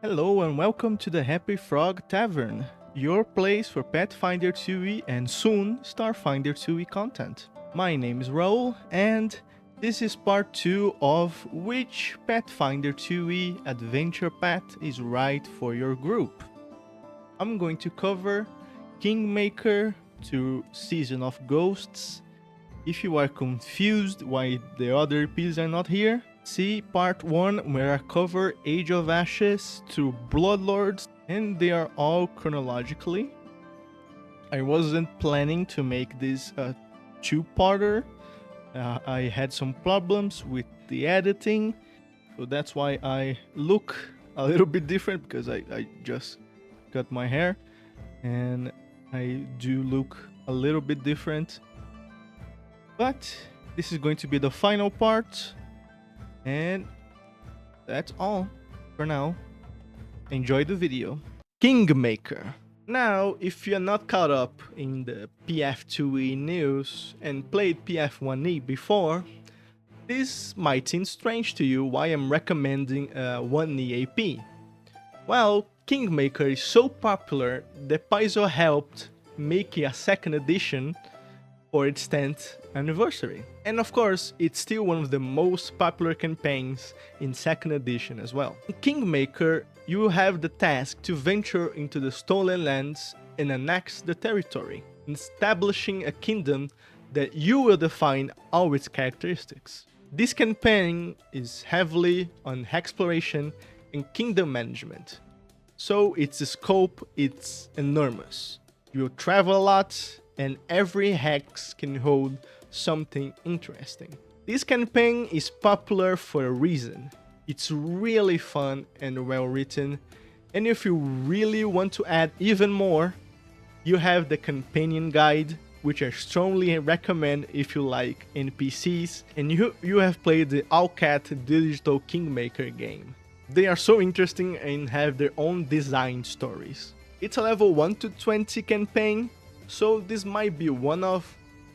Hello and welcome to the Happy Frog Tavern, your place for Pathfinder 2e and soon Starfinder 2e content. My name is Raul and this is part 2 of which Pathfinder 2e adventure path is right for your group. I'm going to cover Kingmaker to Season of Ghosts. If you are confused why the other EPs are not here, see part 1 where I cover Age of Ashes to Bloodlords, and they are all chronologically. I wasn't planning to make this a two-parter. I had some problems with the editing, so that's why I look a little bit different, because I just cut my hair and I do look a little bit different. But this is going to be the final part, and that's all for now. Enjoy the video. Kingmaker. Now, if you're not caught up in the PF2E news and played PF1E before, this might seem strange to you why I'm recommending a 1E AP. Well, Kingmaker is so popular that Paizo helped make a second edition for its 10th anniversary. And of course, it's still one of the most popular campaigns in 2nd edition as well. In Kingmaker, you will have the task to venture into the Stolen Lands and annex the territory, establishing a kingdom that you will define all its characteristics. This campaign is heavily on exploration and kingdom management, so its scope is enormous. You'll travel a lot, and every hex can hold something interesting. This campaign is popular for a reason. It's really fun and well written, and if you really want to add even more, you have the companion guide, which I strongly recommend if you like NPCs and you have played the Allcat Digital Kingmaker game. They are so interesting and have their own design stories. It's a level 1 to 20 campaign, so this might be one of,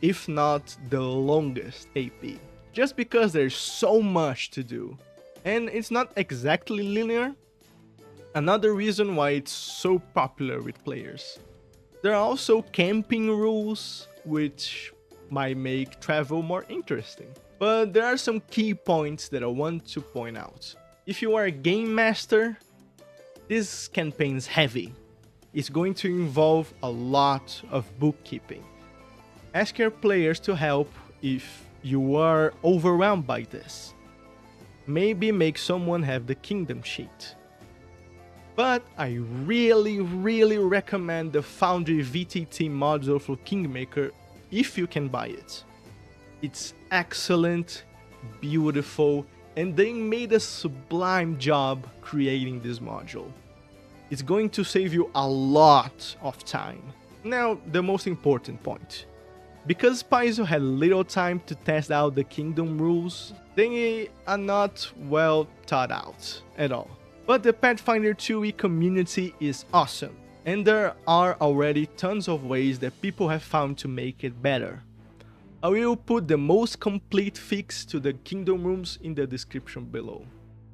if not the longest AP, just because there's so much to do. And it's not exactly linear, another reason why it's so popular with players. There are also camping rules, which might make travel more interesting. But there are some key points that I want to point out. If you are a game master, this campaign is heavy. It's going to involve a lot of bookkeeping. Ask your players to help if you are overwhelmed by this. Maybe make someone have the kingdom sheet. But I really recommend the Foundry VTT module for Kingmaker if you can buy it. It's excellent, beautiful, and they made a sublime job creating this module. It's going to save you a lot of time. Now, the most important point. Because Paizo had little time to test out the kingdom rules, they are not well thought out at all. But the Pathfinder 2e community is awesome, and there are already tons of ways that people have found to make it better. I will put the most complete fix to the kingdom rooms in the description below.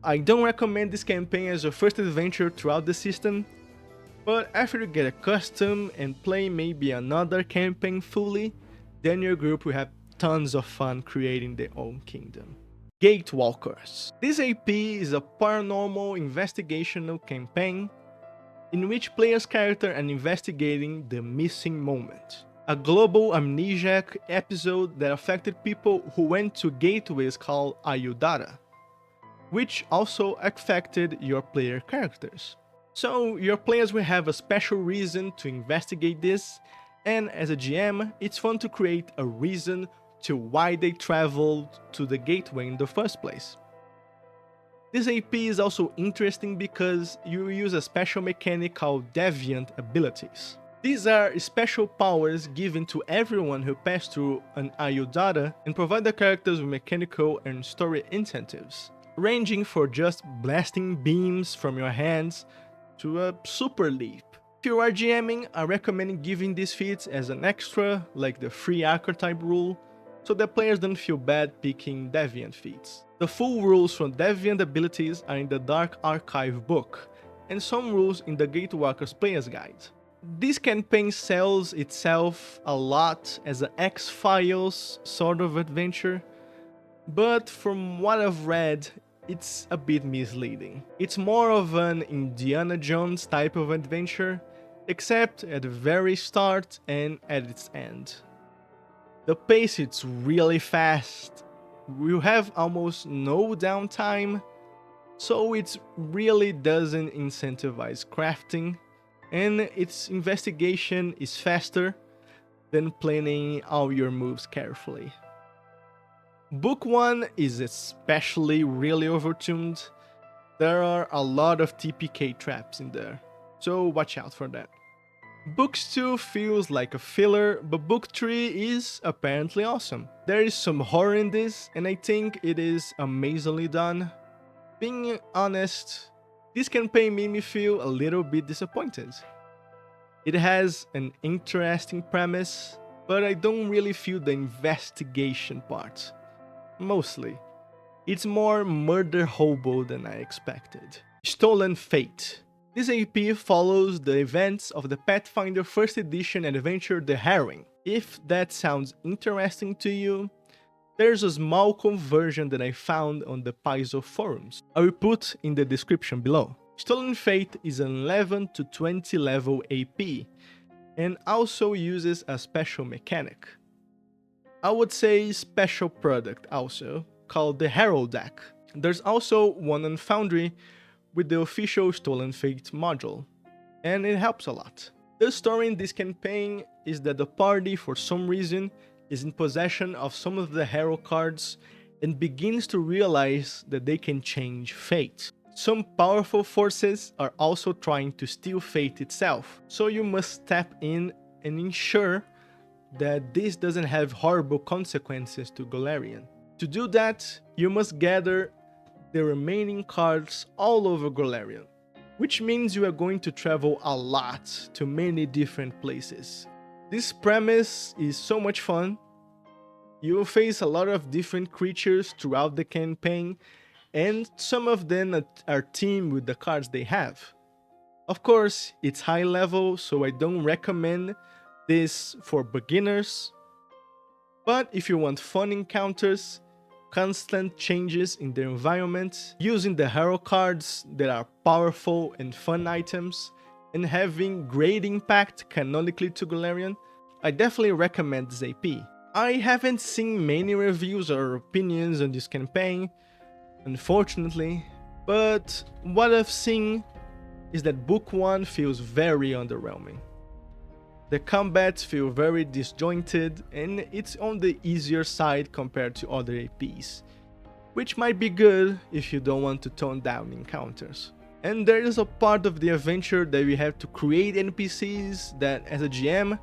I don't recommend this campaign as your first adventure throughout the system, but after you get accustomed and play maybe another campaign fully, then your group will have tons of fun creating their own kingdom. Gatewalkers. This AP is a paranormal investigational campaign in which players' characters are investigating the missing moment. A global amnesiac episode that affected people who went to gateways called Ayudara, which also affected your player characters. So your players will have a special reason to investigate this, and as a GM, it's fun to create a reason to why they traveled to the gateway in the first place. This AP is also interesting because you use a special mechanic called Deviant Abilities. These are special powers given to everyone who passed through an Ayudara and provide the characters with mechanical and story incentives, ranging for just blasting beams from your hands to a super leap. If you are GMing, I recommend giving these feats as an extra, like the free archetype rule, so that players don't feel bad picking Deviant feats. The full rules for Deviant abilities are in the Dark Archive book, and some rules in the Gatewalkers Player's Guide. This campaign sells itself a lot as an X-Files sort of adventure, but from what I've read, it's a bit misleading. It's more of an Indiana Jones type of adventure, except at the very start and at its end. The pace is really fast, you have almost no downtime, so it really doesn't incentivize crafting, and its investigation is faster than planning all your moves carefully. Book 1 is especially really overtuned. There are a lot of TPK traps in there, so watch out for that. Book 2 feels like a filler, but Book 3 is apparently awesome. There is some horror in this, and I think it is amazingly done. Being honest, this campaign made me feel a little bit disappointed. It has an interesting premise, but I don't really feel the investigation part. Mostly. It's more murder hobo than I expected. Stolen Fate. This AP follows the events of the Pathfinder 1st edition adventure The Harrowing. If that sounds interesting to you, there's a small conversion that I found on the Paizo forums. I will put in the description below. Stolen Fate is an 11 to 20 level AP, and also uses a special mechanic. I would say special product also, called the Herald deck. There's also one on Foundry with the official Stolen Fate module, and it helps a lot. The story in this campaign is that the party, for some reason, is in possession of some of the Herald cards and begins to realize that they can change fate. Some powerful forces are also trying to steal fate itself, so you must step in and ensure that this doesn't have horrible consequences to Golarion. To do that, you must gather the remaining cards all over Golarion, which means you are going to travel a lot to many different places. This premise is so much fun. You will face a lot of different creatures throughout the campaign, and some of them are teamed with the cards they have. Of course, it's high level, so I don't recommend this for beginners, but if you want fun encounters, constant changes in the environment, using the hero cards that are powerful and fun items, and having great impact canonically to Golarion, I definitely recommend this AP. I haven't seen many reviews or opinions on this campaign, unfortunately, but what I've seen is that Book 1 feels very underwhelming. The combats feel very disjointed, and it's on the easier side compared to other APs, which might be good if you don't want to tone down encounters. And there is a part of the adventure that you have to create NPCs that, as a GM,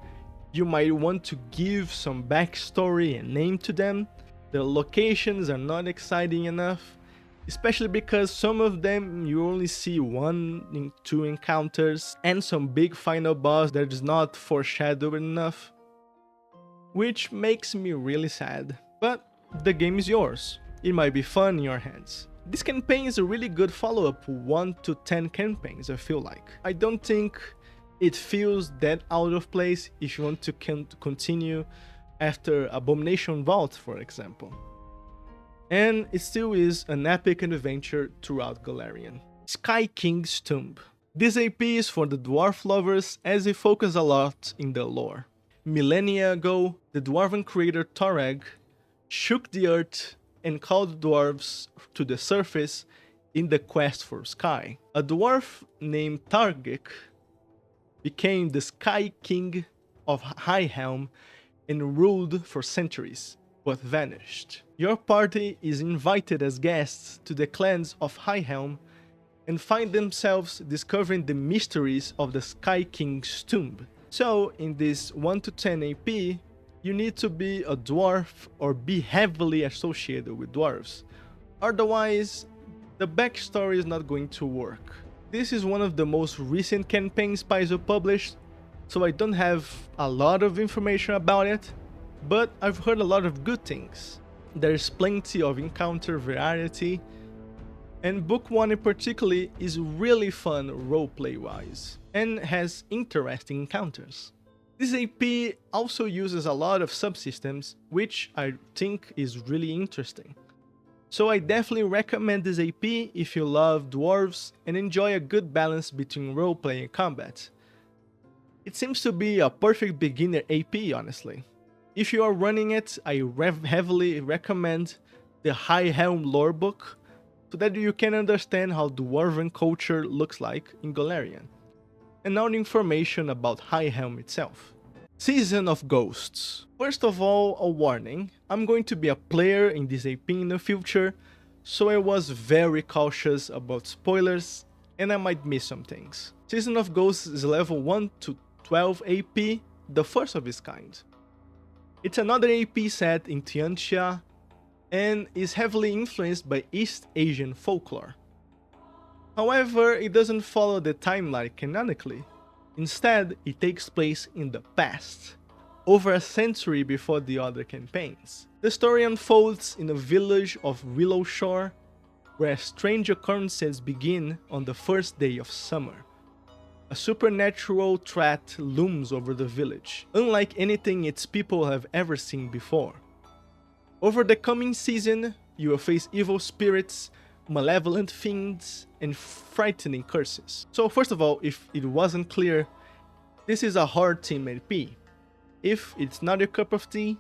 you might want to give some backstory and name to them. The locations are not exciting enough, especially because some of them you only see 1 in 2 encounters, and some big final boss that is not foreshadowed enough, which makes me really sad. But the game is yours. It might be fun in your hands. This campaign is a really good follow-up to 1 to 10 campaigns, I feel like. I don't think it feels that out of place if you want to continue after Abomination Vault, for example. And it still is an epic adventure throughout Golarion. Sky King's Tomb. This AP is for the dwarf lovers, as it focuses a lot in the lore. Millennia ago, the dwarven creator Torag shook the earth and called dwarves to the surface in the quest for Sky. A dwarf named Targic became the Sky King of High Helm and ruled for centuries, but vanished. Your party is invited as guests to the clans of High Helm and find themselves discovering the mysteries of the Sky King's tomb. So, in this 1 to 10 AP, you need to be a dwarf or be heavily associated with dwarves. Otherwise, the backstory is not going to work. This is one of the most recent campaigns Paizo published, so I don't have a lot of information about it, but I've heard a lot of good things. There's plenty of encounter variety, And book 1 in particular is really fun roleplay wise and has interesting encounters. This AP also uses a lot of subsystems, which I think is really interesting. So I definitely recommend this AP if you love dwarves and enjoy a good balance between roleplay and combat. It seems to be a perfect beginner AP, honestly. If you are running it, I heavily recommend the High Helm lore book so that you can understand how dwarven culture looks like in Golarion, and all the information about High Helm itself. Season of Ghosts. First of all, a warning, I'm going to be a player in this AP in the future, so I was very cautious about spoilers and I might miss some things. Season of Ghosts is level 1 to 12 AP, the first of its kind. It's another AP set in Tianxia and is heavily influenced by East Asian folklore. However, it doesn't follow the timeline canonically. Instead, it takes place in the past, over a century before the other campaigns. The story unfolds in a village of Willowshore, where strange occurrences begin on the first day of summer. A supernatural threat looms over the village, unlike anything its people have ever seen before. Over the coming season, you will face evil spirits, malevolent fiends, and frightening curses. So first of all, if it wasn't clear, this is a hard team AP. If it's not your cup of tea,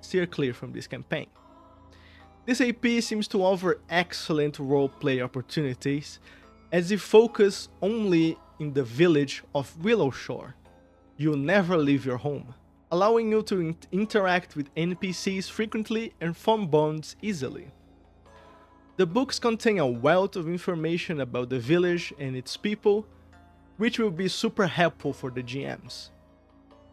steer clear from this campaign. This AP seems to offer excellent roleplay opportunities as it focuses only in the village of Willowshore. You'll never leave your home, allowing you to interact with NPCs frequently and form bonds easily. The books contain a wealth of information about the village and its people, which will be super helpful for the GMs.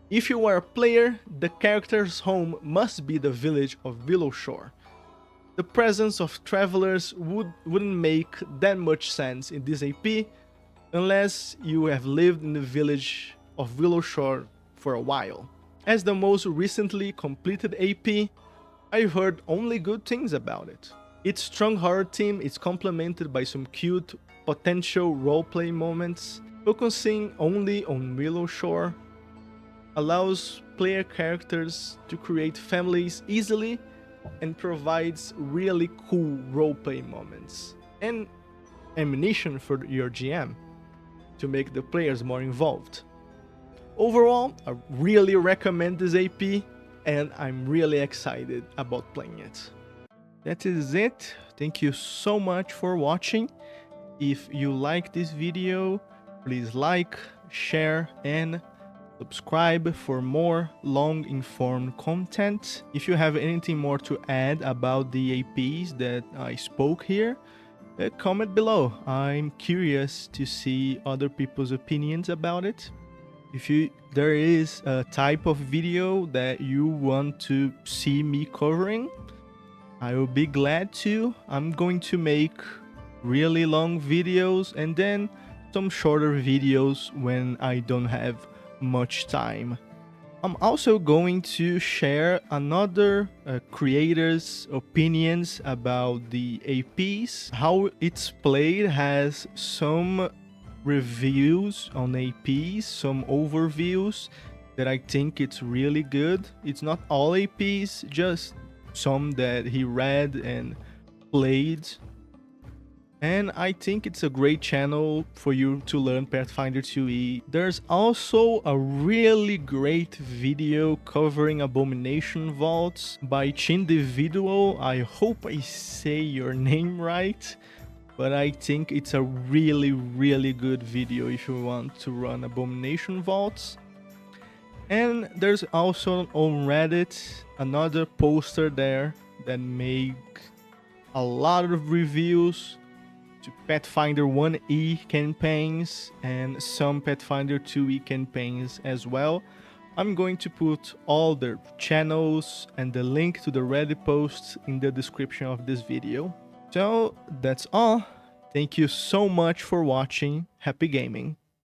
If you are a player, the character's home must be the village of Willowshore. The presence of travelers wouldn't make that much sense in this AP unless you have lived in the village of Willowshore for a while. As the most recently completed AP, I've heard only good things about it. Its strong horror theme is complemented by some cute potential roleplay moments, focusing only on Willowshore, allows player characters to create families easily, and provides really cool roleplay moments and ammunition for your GM to make the players more involved. Overall, I really recommend this AP and I'm really excited about playing it. That is it. Thank you so much for watching. If you like this video, please like, share, and subscribe for more long-informed content. If you have anything more to add about the APs that I spoke here, comment below. I'm curious to see other people's opinions about it. If there is a type of video that you want to see me covering, I will be glad to. I'm going to make really long videos and then some shorter videos when I don't have much time. I'm also going to share another creator's opinions about the APs. How it's played has some reviews on APs, some overviews that I think it's really good. It's not all APs, just some that he read and played. And I think it's a great channel for you to learn Pathfinder 2e. There's also a really great video covering Abomination Vaults by Chindividual. I hope I say your name right, but I think it's a really good video if you want to run Abomination Vaults. And there's also on Reddit another poster there that make a lot of reviews to Pathfinder 1e campaigns and some Pathfinder 2e campaigns as well. I'm going to put all their channels and the link to the Reddit posts in the description of this video. So that's all. Thank you so much for watching. Happy gaming.